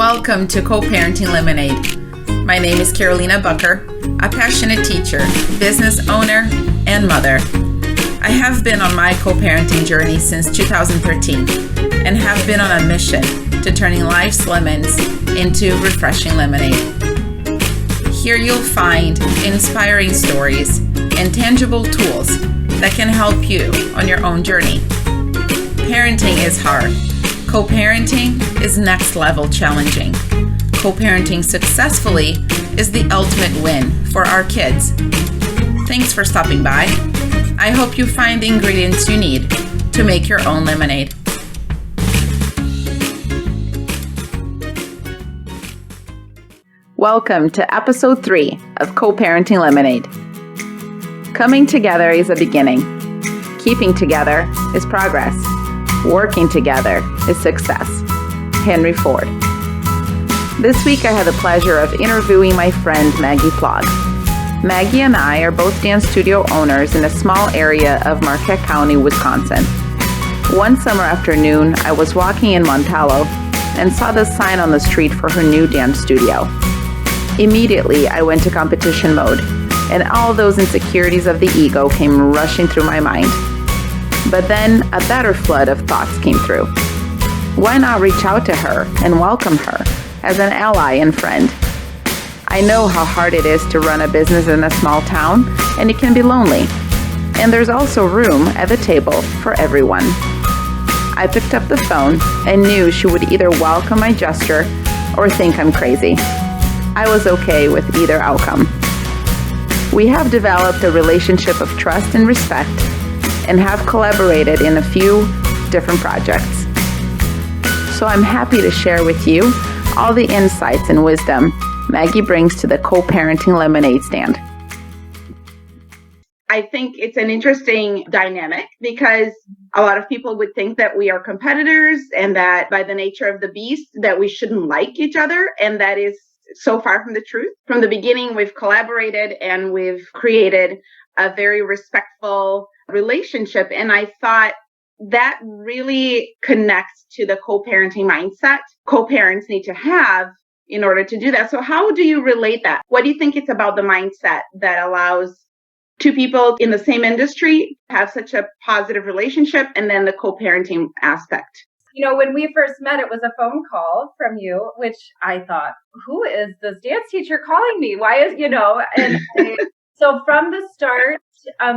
Welcome to Co-Parenting Lemonade. My name is Carolina Bucker, a passionate teacher, business owner, and mother. I have been on my co-parenting journey since 2013 and have been on a mission to turning life's lemons into refreshing lemonade. Here you'll find inspiring stories and tangible tools that can help you on your own journey. Parenting is hard. Co-parenting is next level challenging. Co-parenting successfully is the ultimate win for our kids. Thanks for stopping by. I hope you find the ingredients you need to make your own lemonade. Welcome to episode 3 of Co-Parenting Lemonade. Coming together is a beginning. Keeping together is progress. Working together is success. Henry Ford. This week I had the pleasure of interviewing my friend Maggie Flog. Maggie and I are both dance studio owners in a small area of Marquette County, Wisconsin. One summer afternoon, I was walking in Montello and saw the sign on the street for her new dance studio. Immediately, I went to competition mode, and all those insecurities of the ego came rushing through my mind. But then a better flood of thoughts came through. Why not reach out to her and welcome her as an ally and friend? I know how hard it is to run a business in a small town, and it can be lonely. And there's also room at the table for everyone. I picked up the phone and knew she would either welcome my gesture or think I'm crazy. I was okay with either outcome. We have developed a relationship of trust and respect and have collaborated in a few different projects. So I'm happy to share with you all the insights and wisdom Maggie brings to the co-parenting lemonade stand. I think it's an interesting dynamic because a lot of people would think that we are competitors and that by the nature of the beast that we shouldn't like each other, and that is so far from the truth. From the beginning, we've collaborated and we've created a very respectful relationship. And I thought that really connects to the co-parenting mindset co-parents need to have in order to do that. So how do you relate that? What do you think it's about the mindset that allows two people in the same industry to have such a positive relationship, and then the co-parenting aspect? You know, when we first met, it was a phone call from you, which I thought, who is this dance teacher calling me? Why is, and so from the start,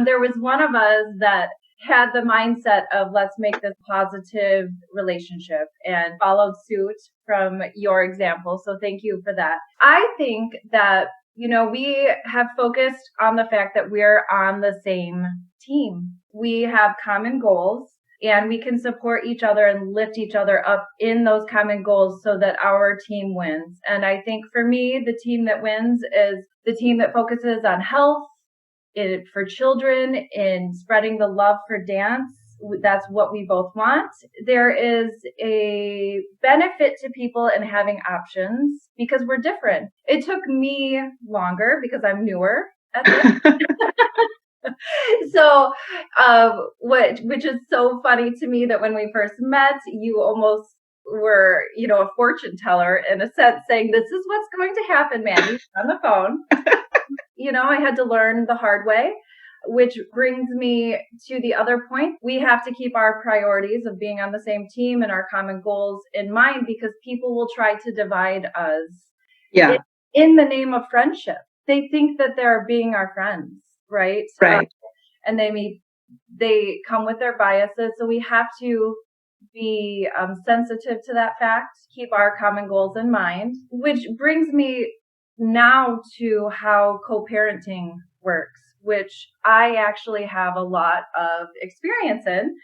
there was one of us that had the mindset of let's make this positive relationship and followed suit from your example. So thank you for that. I think that, we have focused on the fact that we're on the same team. We have common goals and we can support each other and lift each other up in those common goals so that our team wins. And I think for me, the team that wins is the team that focuses on health, for children, in spreading the love for dance. That's what we both want. There is a benefit to people in having options because we're different. It took me longer because I'm newer at this. So, which is so funny to me that when we first met, you almost were, a fortune teller in a sense, saying, this is what's going to happen, Mandy, on the phone. I had to learn the hard way, which brings me to the other point. We have to keep our priorities of being on the same team and our common goals in mind because people will try to divide us in the name of friendship. They think that they're being our friends, right? Right. And they come with their biases. So we have to be sensitive to that fact, keep our common goals in mind, which brings me now to how co-parenting works, which I actually have a lot of experience in,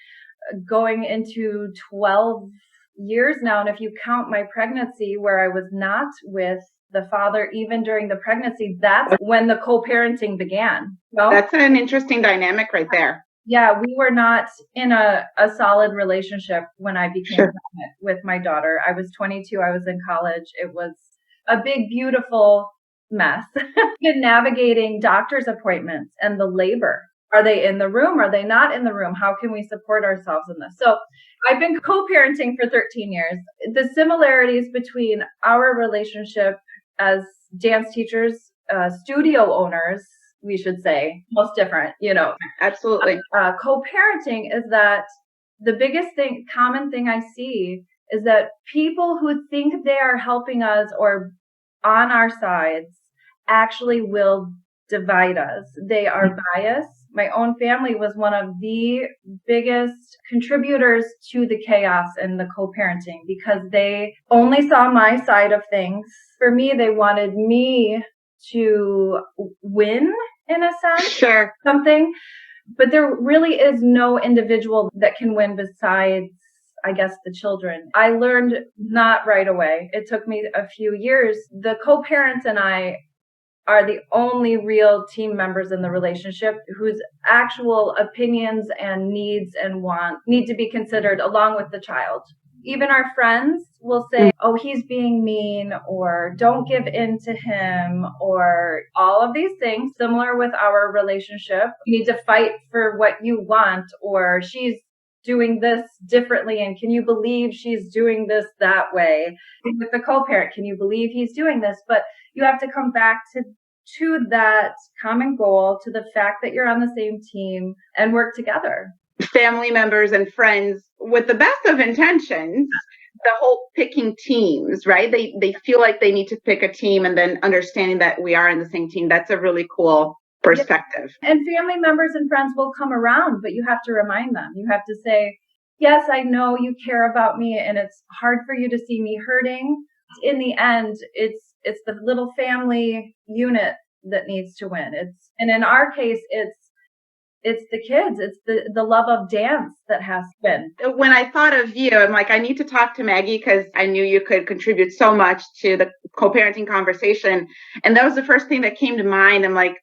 going into 12 years now. And if you count my pregnancy where I was not with the father, even during the pregnancy, that's when the co-parenting began. So, that's an interesting dynamic right there. Yeah, we were not in a solid relationship when I became pregnant with my daughter. I was 22. I was in college. It was a big, beautiful mess. Been navigating doctor's appointments and the labor. Are they in the room? Are they not in the room? How can we support ourselves in this? So I've been co-parenting for 13 years. The similarities between our relationship as dance teachers, studio owners, we should say, most different, Absolutely. Co-parenting is that the biggest common thing I see is that people who think they are helping us or on our sides actually will divide us. They are biased. My own family was one of the biggest contributors to the chaos in the co-parenting because they only saw my side of things. For me, they wanted me to win, in a sense, Sure. something. But there really is no individual that can win besides, I guess, the children. I learned not right away. It took me a few years. The co-parents and I are the only real team members in the relationship whose actual opinions and needs and want need to be considered along with the child. Even our friends will say, oh, he's being mean, or don't give in to him, or all of these things similar with our relationship. You need to fight for what you want, or she's doing this differently, and can you believe she's doing this that way? With the co-parent, can you believe he's doing this? But you have to come back to that common goal, to the fact that you're on the same team and work together. Family members and friends with the best of intentions, the whole picking teams, right? They feel like they need to pick a team, and then understanding that we are in the same team. That's a really cool perspective. And family members and friends will come around, but you have to remind them. You have to say, yes, I know you care about me, and it's hard for you to see me hurting. In the end, it's the little family unit that needs to win. And in our case, it's the kids. It's the love of dance that has been. When I thought of you, I'm like, I need to talk to Maggie because I knew you could contribute so much to the co-parenting conversation. And that was the first thing that came to mind. I'm like,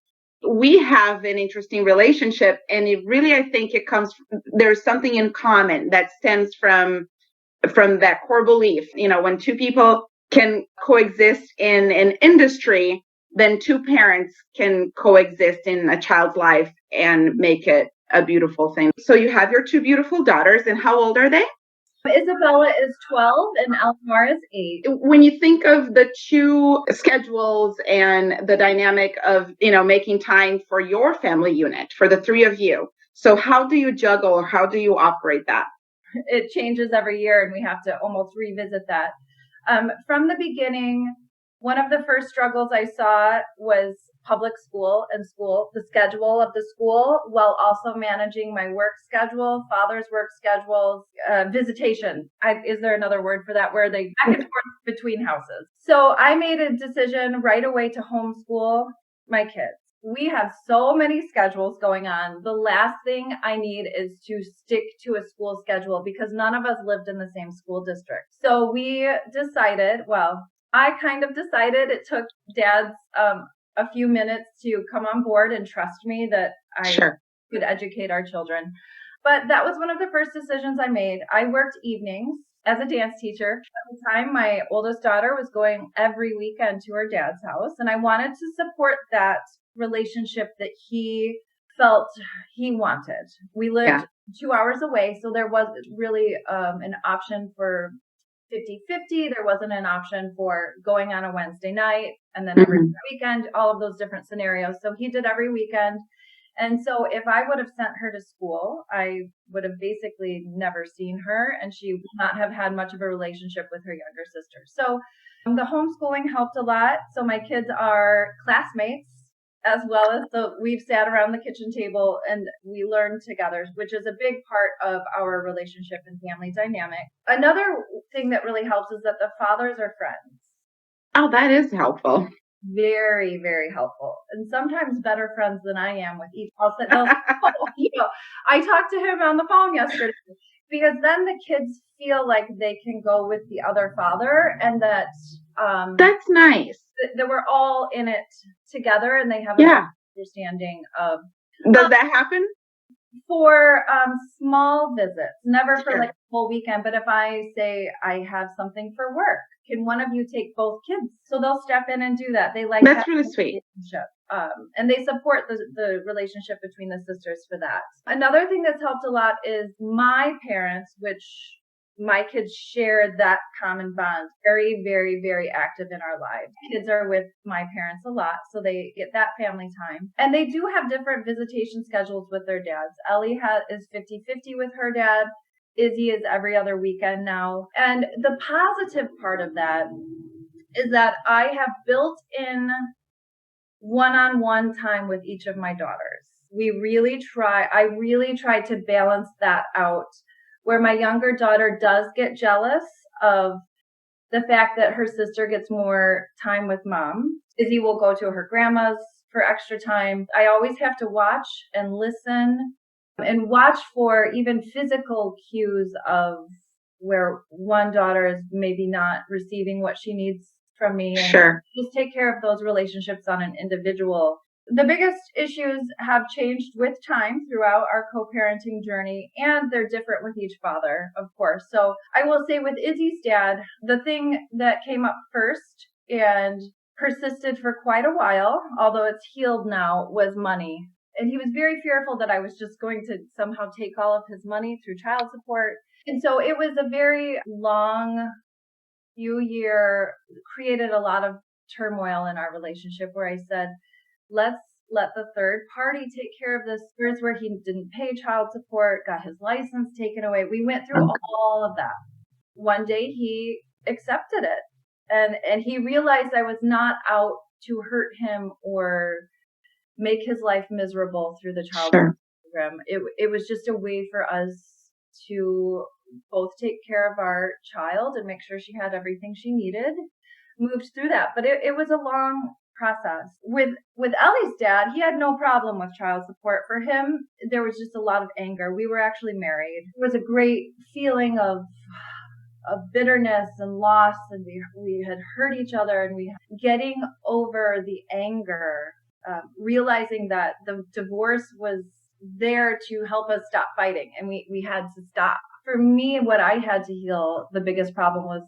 we have an interesting relationship. And it really, I think there's something in common that stems from that core belief. When two people can coexist in an industry, then two parents can coexist in a child's life and make it a beautiful thing. So you have your two beautiful daughters, and how old are they? Isabella is 12 and Elmar is 8. When you think of the two schedules and the dynamic of, making time for your family unit, for the three of you, so how do you juggle, or how do you operate that? It changes every year, and we have to almost revisit that. From the beginning, one of the first struggles I saw was public school and the schedule of the school, while also managing my work schedule, father's work schedules, visitation. Is there another word for that? Where they back and forth between houses. So I made a decision right away to homeschool my kids. We have so many schedules going on. The last thing I need is to stick to a school schedule because none of us lived in the same school district. So we decided, I kind of decided, it took Dad's a few minutes to come on board and trust me that I could educate our children. But that was one of the first decisions I made. I worked evenings as a dance teacher. At the time, my oldest daughter was going every weekend to her dad's house, and I wanted to support that relationship that he felt he wanted. We lived 2 hours away, so there wasn't really an option for 50-50. There wasn't an option for going on a Wednesday night and then every weekend, all of those different scenarios. So he did every weekend. And so if I would have sent her to school, I would have basically never seen her, and she would not have had much of a relationship with her younger sister. So the homeschooling helped a lot. So my kids are classmates, as well as we've sat around the kitchen table and we learned together, which is a big part of our relationship and family dynamic. Another thing that really helps is that the fathers are friends. Oh, that is helpful. Very, very helpful. And sometimes better friends than I am with each. I talked to him on the phone yesterday because then the kids feel like they can go with the other father, and that that's nice. That we're all in it together, and they have an understanding of. Does that happen? For small visits, never for Sure. like a full weekend. But if I say I have something for work, can one of you take both kids? So they'll step in and do that. They like That's having really a sweet. relationship. And they support the relationship between the sisters for that. Another thing that's helped a lot is my parents, which my kids share that common bond, very, very, very active in our lives. Kids are with my parents a lot, so they get that family time. And they do have different visitation schedules with their dads. Ellie is 50-50 with her dad. Izzy is every other weekend now. And the positive part of that is that I have built in one-on-one time with each of my daughters. I really try to balance that out, where my younger daughter does get jealous of the fact that her sister gets more time with mom. Izzy will go to her grandma's for extra time. I always have to watch and listen and watch for even physical cues of where one daughter is maybe not receiving what she needs from me, and Sure. just take care of those relationships on an individual. The biggest issues have changed with time throughout our co-parenting journey, and they're different with each father, of course. So I will say with Izzy's dad, the thing that came up first and persisted for quite a while, although it's healed now, was money. And he was very fearful that I was just going to somehow take all of his money through child support. And so it was a very long created a lot of turmoil in our relationship, where I said, let's let the third party take care of this. Here's where he didn't pay child support, got his license taken away. We went through all of that. One day he accepted it, and he realized I was not out to hurt him or make his life miserable through the child support program. It was just a way for us to both take care of our child and make sure she had everything she needed. Moved through that, but it was a long process. With Ellie's dad, he had no problem with child support. For him, there was just a lot of anger. We were actually married. It was a great feeling of bitterness and loss, and we had hurt each other, and we getting over the anger, realizing that the divorce was there to help us stop fighting, and we had to stop. For me, what I had to heal, the biggest problem was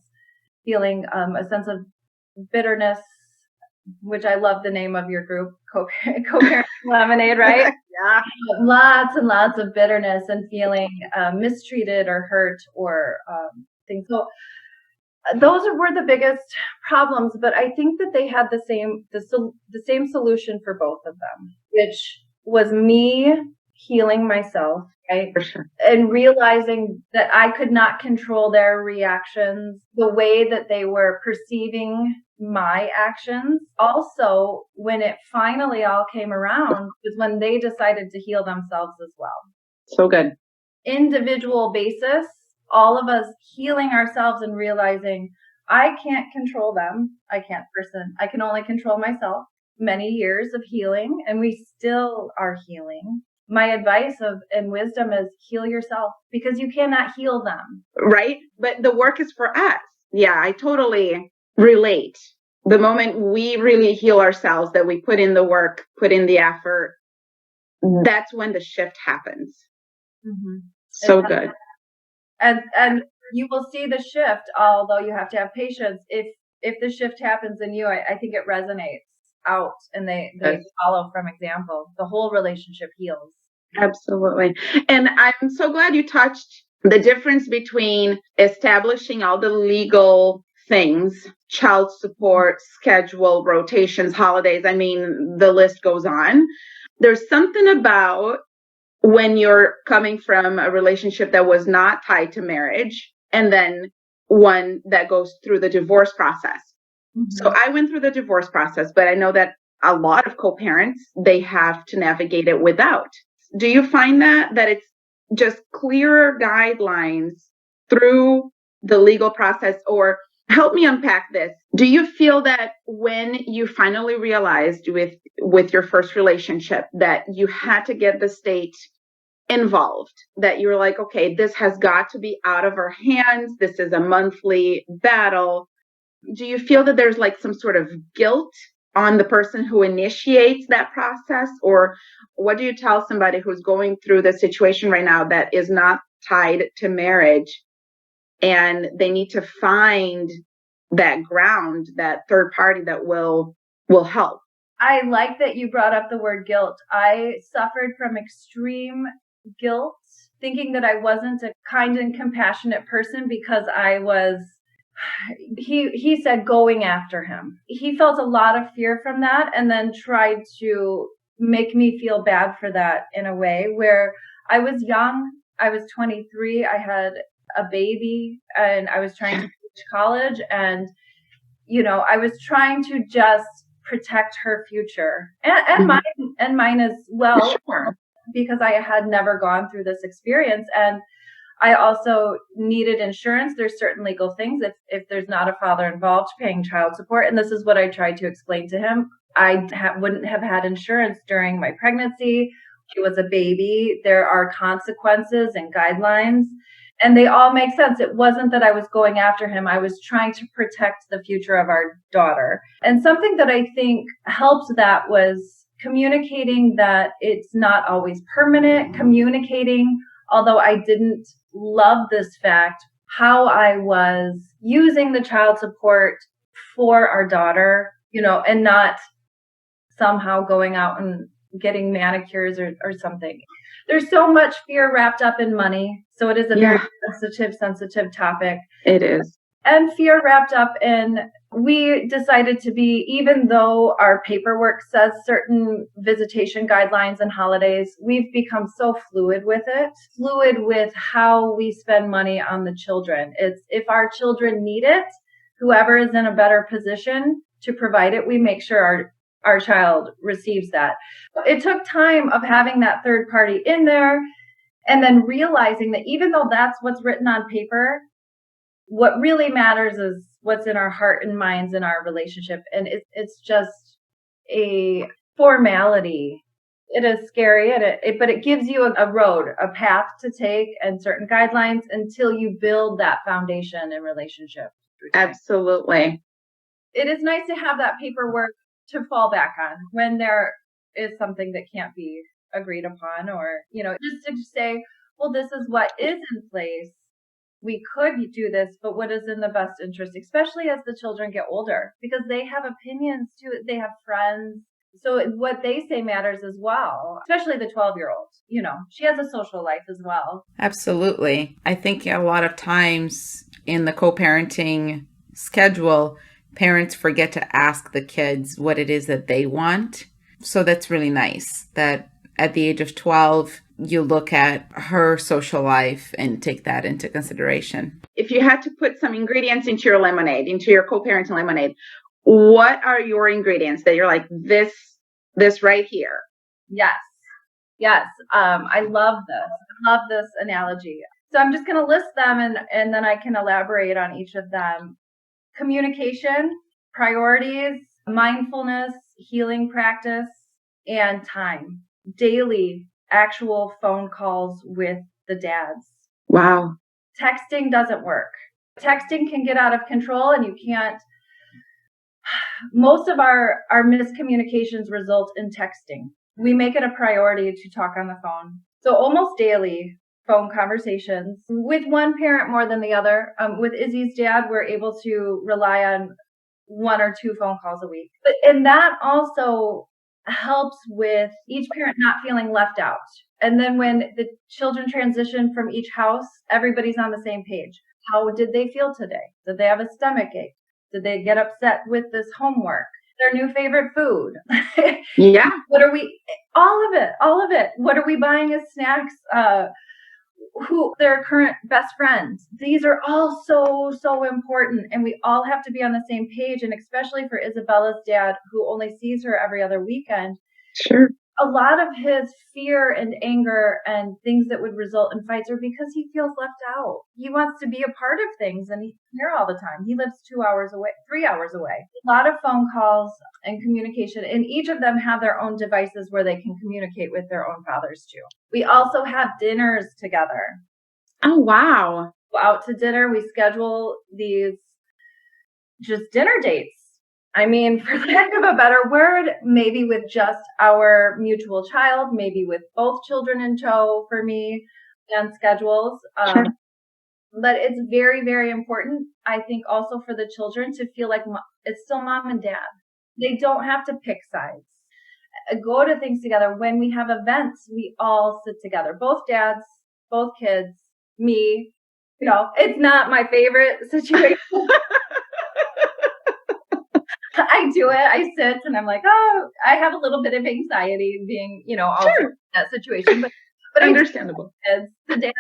feeling a sense of bitterness, which I love the name of your group, Co-Parenting Lemonade, right? Yeah. Lots and lots of bitterness and feeling mistreated or hurt or things. So those were the biggest problems, but I think that they had the same solution for both of them, which was me healing myself, right? For sure. And realizing that I could not control their reactions, the way that they were perceiving my actions. Also, when it finally all came around, was when they decided to heal themselves as well. So good. Individual basis, all of us healing ourselves and realizing I can't control them. I can only control myself. Many years of healing, and we still are healing. My advice and wisdom is heal yourself, because you cannot heal them. Right? But the work is for us. Yeah, I totally relate. The moment we really heal ourselves, that we put in the work, put in the effort, that's when the shift happens. Mm-hmm. So good. And you will see the shift, although you have to have patience. If the shift happens in you, I think it resonates out, and they follow from example. The whole relationship heals. Absolutely. And I'm so glad you touched the difference between establishing all the legal things, child support, schedule, rotations, holidays. I mean, the list goes on. There's something about when you're coming from a relationship that was not tied to marriage, and then one that goes through the divorce process. Mm-hmm. So I went through the divorce process, but I know that a lot of co-parents, they have to navigate it without. Do you find that it's just clearer guidelines through the legal process? Or help me unpack this. Do you feel that when you finally realized with your first relationship that you had to get the state involved, that you were like, okay, this has got to be out of our hands, this is a monthly battle? Do you feel that there's like some sort of guilt on the person who initiates that process? Or what do you tell somebody who's going through the situation right now that is not tied to marriage and they need to find that ground, that third party that will help? I like that you brought up the word guilt. I suffered from extreme guilt, thinking that I wasn't a kind and compassionate person because I was, he said, going after him. He felt a lot of fear from that and then tried to make me feel bad for that in a way where I was young. I was 23. I had a baby and I was trying to teach college, and, you know, I was trying to just protect her future and mine as well. Sure. Because I had never gone through this experience. And I also needed insurance. There's certain legal things if there's not a father involved paying child support. And this is what I tried to explain to him. I wouldn't have had insurance during my pregnancy. She was a baby. There are consequences and guidelines, and they all make sense. It wasn't that I was going after him. I was trying to protect the future of our daughter. And something that I think helped that was communicating that it's not always permanent, communicating, although I didn't love this fact, how I was using the child support for our daughter, you know, and not somehow going out and getting manicures or something. There's so much fear wrapped up in money. So it is a very sensitive topic. It is. And fear wrapped up in, we decided to be, even though our paperwork says certain visitation guidelines and holidays, we've become so fluid with how we spend money on the children. It's if our children need it, whoever is in a better position to provide it, we make sure our child receives that. It took time of having that third party in there and then realizing that even though that's what's written on paper, what really matters is what's in our heart and minds in our relationship. And it's just a formality. It is scary, but it gives you a road, a path to take and certain guidelines until you build that foundation in relationship. Absolutely. It is nice to have that paperwork to fall back on when there is something that can't be agreed upon, or, you know, just to say, well, this is what is in place. We could do this, but what is in the best interest, especially as the children get older, because they have opinions too. They have friends. So what they say matters as well, especially the 12-year-old. You know, she has a social life as well. Absolutely. I think a lot of times in the co-parenting schedule, parents forget to ask the kids what it is that they want. So that's really nice that at the age of 12, you look at her social life and take that into consideration. If you had to put some ingredients into your lemonade, into your co-parenting lemonade, what are your ingredients that you're like, this right here? Yes. I love this. I love this analogy. So I'm just going to list them and then I can elaborate on each of them. Communication, priorities, mindfulness, healing practice, and time. Daily actual phone calls with the dads. Wow. Texting doesn't work. Texting can get out of control and you can't. Most of our miscommunications result in texting. We make it a priority to talk on the phone. So almost daily phone conversations with one parent more than the other. With Izzy's dad, we're able to rely on 1 or 2 phone calls a week. And that also helps with each parent not feeling left out. And then when the children transition from each house, everybody's on the same page. How did they feel today? Did they have a stomach ache? Did they get upset with this homework? Their new favorite food? Yeah. What are we, all of it. What are we buying as snacks? Who their current best friends. These are all so important, and we all have to be on the same page. And especially for Isabella's dad, who only sees her every other weekend. Sure. A lot of his fear and anger and things that would result in fights are because he feels left out. He wants to be a part of things and he's here all the time. He lives 2 hours away, 3 hours away. A lot of phone calls and communication, and each of them have their own devices where they can communicate with their own fathers too. We also have dinners together. Oh, wow. Go out to dinner. We schedule these just dinner dates. I mean, for lack of a better word, maybe with just our mutual child, maybe with both children in tow for me and schedules. Sure. But it's very, very important, I think, also for the children to feel like it's still mom and dad. They don't have to pick sides. Go to things together. When we have events, we all sit together. Both dads, both kids, me. You know, it's not my favorite situation. I do it. I sit and I'm like, oh, I have a little bit of anxiety being, also Sure. in that situation. But Understandable. The dads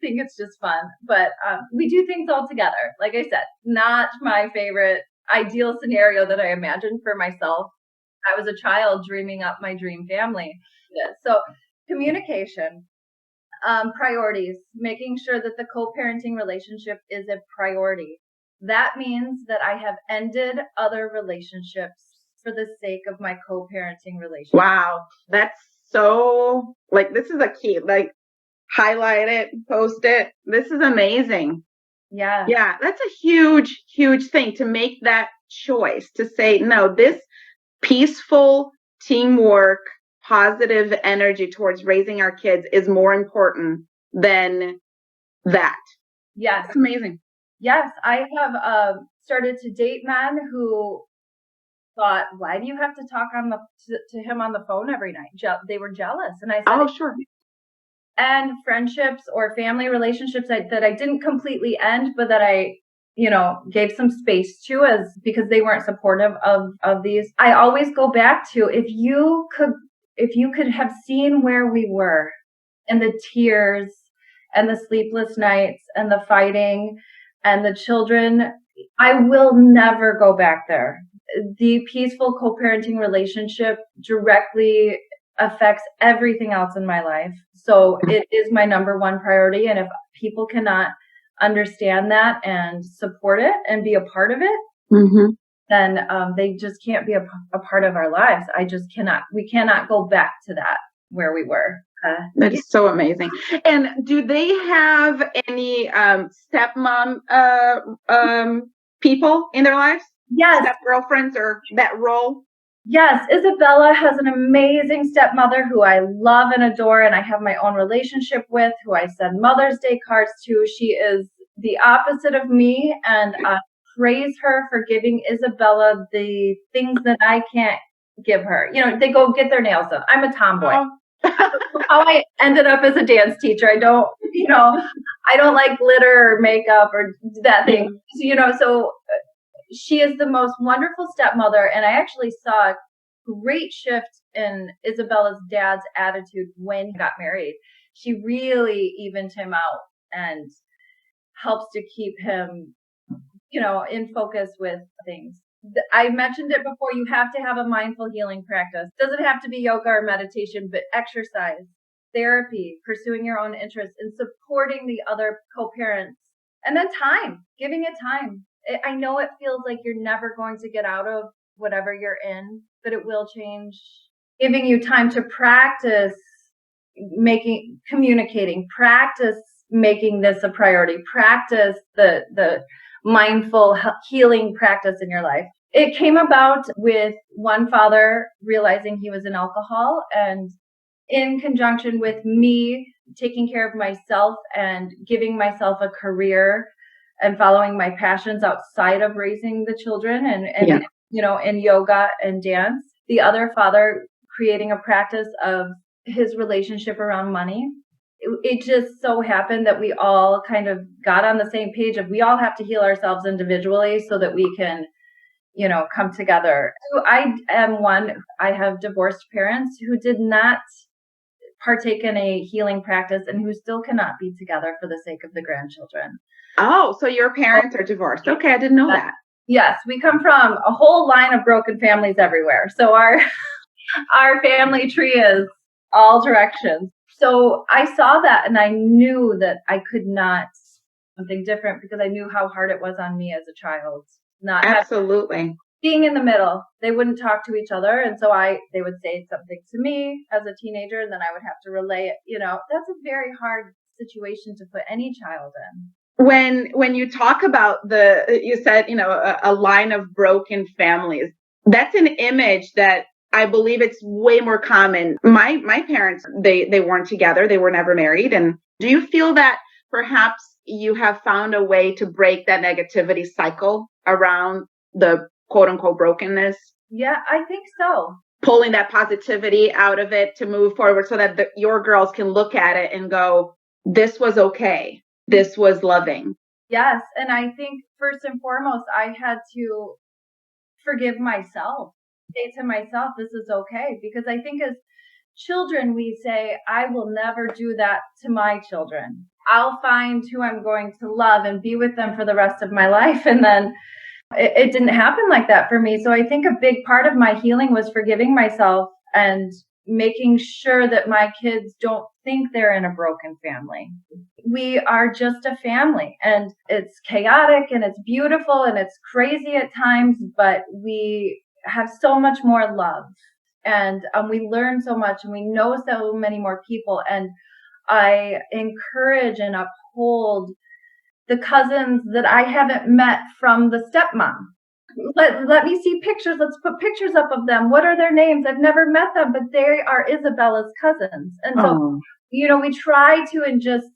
think it's just fun. But we do things all together. Like I said, not my favorite ideal scenario that I imagined for myself. I was a child dreaming up my dream family. So communication, priorities, making sure that the co-parenting relationship is a priority. That means that I have ended other relationships for the sake of my co-parenting relationship. Wow. That's so, this is a key. Highlight it, post it. This is amazing. Yeah. Yeah. That's a huge, huge thing to make that choice to say, no, this peaceful teamwork, positive energy towards raising our kids is more important than that. Yes. That's amazing. Yes. I have started to date men who thought, why do you have to talk to him on the phone every night? They were jealous. And I said, oh, sure. And friendships or family relationships that I didn't completely end, but that I, gave some space to because they weren't supportive of these. I always go back to, if you could have seen where we were and the tears and the sleepless nights and the fighting and the children, I will never go back there. The peaceful co-parenting relationship directly affects everything else in my life. So it is my number one priority. And if people cannot understand that and support it and be a part of it, then they just can't be a part of our lives. We cannot go back to that where we were. That's so amazing. And do they have any stepmom people in their lives? Yes. Step girlfriends or that role? Yes, Isabella has an amazing stepmother who I love and adore, and I have my own relationship with, who I send Mother's Day cards to. She is the opposite of me, and I praise her for giving Isabella the things that I can't give her. They go get their nails done. I'm a tomboy. How I ended up as a dance teacher. I don't like glitter or makeup or that thing. So she is the most wonderful stepmother, and I actually saw a great shift in Isabella's dad's attitude when he got married. She really evened him out and helps to keep him, in focus with things. I mentioned it before, you have to have a mindful healing practice. It doesn't have to be yoga or meditation, but exercise, therapy, pursuing your own interests, and supporting the other co-parents. And then giving it time. I know it feels like you're never going to get out of whatever you're in, but it will change. Giving you time to practice communicating, practice making this a priority, practice the mindful healing practice in your life. It came about with one father realizing he was in alcohol, and in conjunction with me taking care of myself and giving myself a career and following my passions outside of raising the children and in yoga and dance. The other father creating a practice of his relationship around money. It just so happened that we all kind of got on the same page of we all have to heal ourselves individually so that we can, come together. So I have divorced parents who did not partake in a healing practice and who still cannot be together for the sake of the grandchildren. Oh, so your parents are divorced. Okay, I didn't know that. Yes, we come from a whole line of broken families everywhere. So our family tree is all directions. So I saw that and I knew that I could not something different because I knew how hard it was on me as a child. Absolutely. Being in the middle, they wouldn't talk to each other. And so they would say something to me as a teenager, and then I would have to relay it. That's a very hard situation to put any child in. When you talk about you said, a line of broken families, that's an image that I believe it's way more common. My parents, they weren't together. They were never married. And do you feel that perhaps you have found a way to break that negativity cycle around the quote unquote brokenness? Yeah, I think so. Pulling that positivity out of it to move forward so that your girls can look at it and go, this was okay. This was loving. Yes. And I think first and foremost, I had to forgive myself, say to myself, this is okay. Because I think as children, we say, I will never do that to my children. I'll find who I'm going to love and be with them for the rest of my life. And then it didn't happen like that for me. So I think a big part of my healing was forgiving myself and making sure that my kids don't think they're in a broken family. We are just a family, and it's chaotic and it's beautiful and it's crazy at times, but we have so much more love, and we learn so much, and we know so many more people. And I encourage and uphold the cousins that I haven't met from the stepmom. Let me see pictures. Let's put pictures up of them. What are their names? I've never met them, but they are Isabella's cousins. And so, we try to and just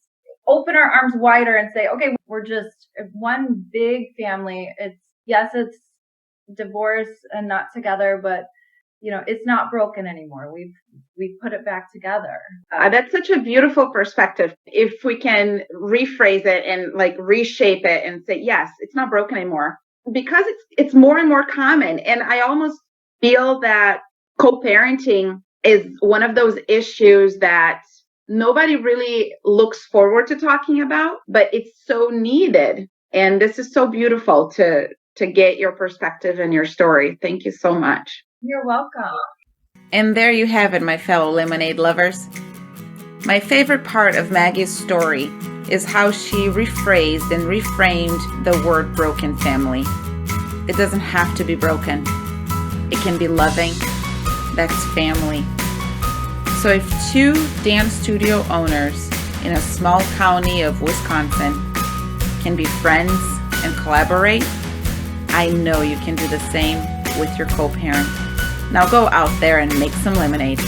open our arms wider and say, okay, we're just one big family. It's divorce and not together, but it's not broken anymore. We've put it back together. That's such a beautiful perspective. If we can rephrase it and reshape it and say, yes, it's not broken anymore, because it's more and more common. And I almost feel that co-parenting is one of those issues that nobody really looks forward to talking about, but it's so needed. And this is so beautiful to get your perspective and your story. Thank you so much. You're welcome. And there you have it, my fellow lemonade lovers. My favorite part of Maggie's story is how she rephrased and reframed the word broken family. It doesn't have to be broken. It can be loving. That's family. So if two dance studio owners in a small county of Wisconsin can be friends and collaborate, I know you can do the same with your co-parent. Now go out there and make some lemonade.